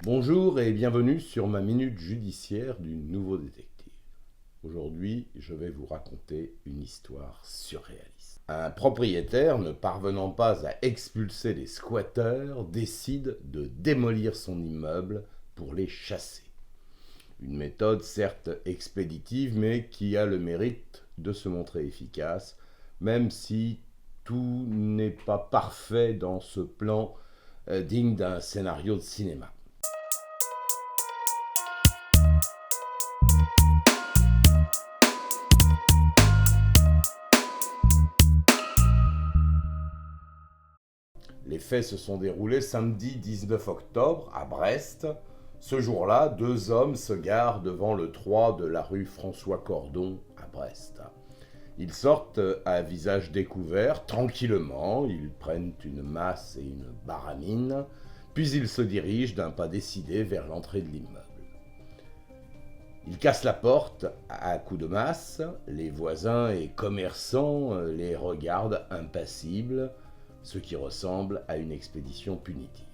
Bonjour et bienvenue sur ma minute judiciaire du nouveau détective. Aujourd'hui, je vais vous raconter une histoire surréaliste. Un propriétaire ne parvenant pas à expulser les squatteurs décide de démolir son immeuble pour les chasser. Une méthode certes expéditive mais qui a le mérite de se montrer efficace, même si tout n'est pas parfait dans ce plan digne d'un scénario de cinéma. Les faits se sont déroulés samedi 19 octobre à Brest. Ce jour-là, deux hommes se garent devant le 3 de la rue François Cordon à Brest. Ils sortent à visage découvert, tranquillement, ils prennent une masse et une baramine, puis ils se dirigent d'un pas décidé vers l'entrée de l'immeuble. Ils cassent la porte à coups de masse, les voisins et commerçants les regardent impassibles, ce qui ressemble à une expédition punitive.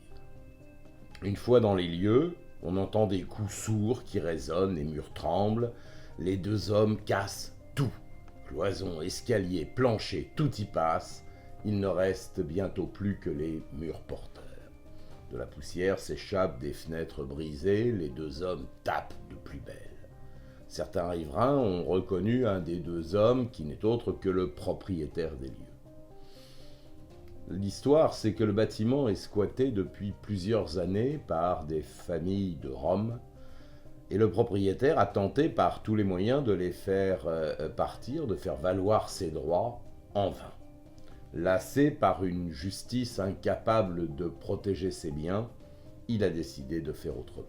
Une fois dans les lieux, on entend des coups sourds qui résonnent, les murs tremblent, les deux hommes cassent tout. Cloisons, escaliers, planchers, tout y passe, il ne reste bientôt plus que les murs porteurs. De la poussière s'échappe des fenêtres brisées, les deux hommes tapent de plus belle. Certains riverains ont reconnu un des deux hommes qui n'est autre que le propriétaire des lieux. L'histoire, c'est que le bâtiment est squatté depuis plusieurs années par des familles de Roms et le propriétaire a tenté par tous les moyens de les faire partir, de faire valoir ses droits en vain. Lassé par une justice incapable de protéger ses biens, il a décidé de faire autrement.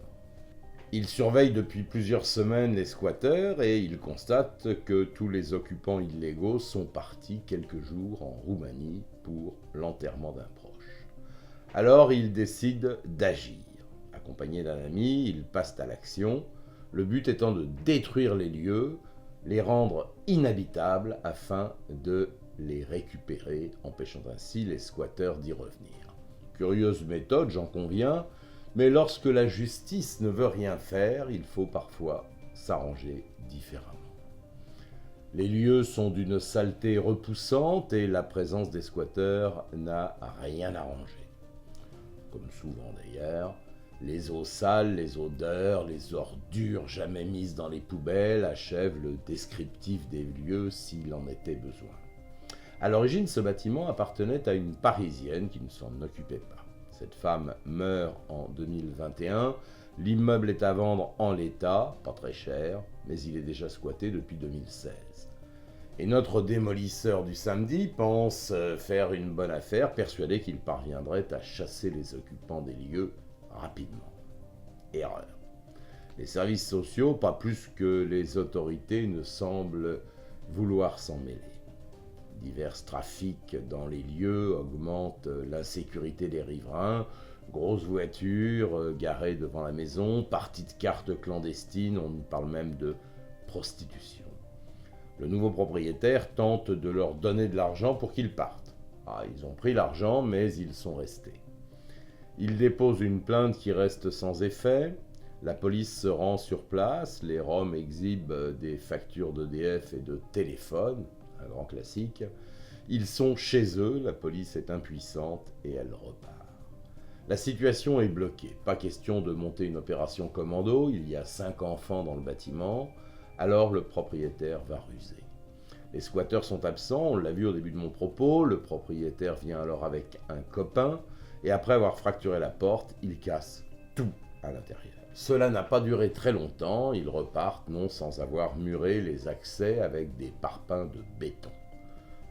Il surveille depuis plusieurs semaines les squatteurs et il constate que tous les occupants illégaux sont partis quelques jours en Roumanie pour l'enterrement d'un proche. Alors il décide d'agir. Accompagné d'un ami, ils passent à l'action, le but étant de détruire les lieux, les rendre inhabitables afin de les récupérer, empêchant ainsi les squatteurs d'y revenir. Curieuse méthode, j'en conviens, mais lorsque la justice ne veut rien faire, il faut parfois s'arranger différemment. Les lieux sont d'une saleté repoussante et la présence des squatteurs n'a rien arrangé. Comme souvent d'ailleurs, les eaux sales, les odeurs, les ordures jamais mises dans les poubelles achèvent le descriptif des lieux s'il en était besoin. À l'origine, ce bâtiment appartenait à une Parisienne qui ne s'en occupait pas. Cette femme meurt en 2021, l'immeuble est à vendre en l'état, pas très cher, mais il est déjà squatté depuis 2016. Et notre démolisseur du samedi pense faire une bonne affaire, persuadé qu'il parviendrait à chasser les occupants des lieux rapidement. Erreur. Les services sociaux, pas plus que les autorités, ne semblent vouloir s'en mêler. Divers trafics dans les lieux augmentent l'insécurité des riverains, grosses voitures garées devant la maison, parties de cartes clandestines, on y parle même de prostitution. Le nouveau propriétaire tente de leur donner de l'argent pour qu'ils partent. Ils ont pris l'argent, mais ils sont restés. Il dépose une plainte qui reste sans effet. La police se rend sur place. Les Roms exhibent des factures d'EDF et de téléphone, un grand classique. Ils sont chez eux, la police est impuissante et elle repart. La situation est bloquée. Pas question de monter une opération commando. Il y a 5 enfants dans le bâtiment. Alors le propriétaire va ruser. Les squatteurs sont absents, on l'a vu au début de mon propos. Le propriétaire vient alors avec un copain. Et après avoir fracturé la porte, ils cassent tout à l'intérieur. Cela n'a pas duré très longtemps, ils repartent non sans avoir muré les accès avec des parpaings de béton.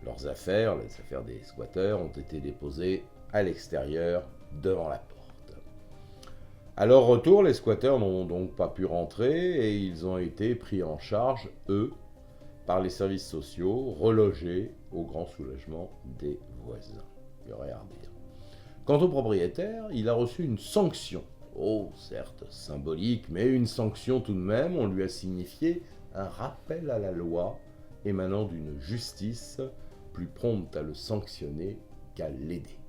Leurs affaires, les affaires des squatteurs, ont été déposées à l'extérieur, devant la porte. À leur retour, les squatteurs n'ont donc pas pu rentrer et ils ont été pris en charge, eux, par les services sociaux, relogés au grand soulagement des voisins. Il y aurait à redire. Quant au propriétaire, il a reçu une sanction. Certes symbolique, mais une sanction tout de même. On lui a signifié un rappel à la loi émanant d'une justice plus prompte à le sanctionner qu'à l'aider.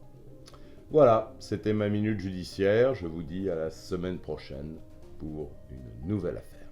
Voilà, c'était ma minute judiciaire. Je vous dis à la semaine prochaine pour une nouvelle affaire.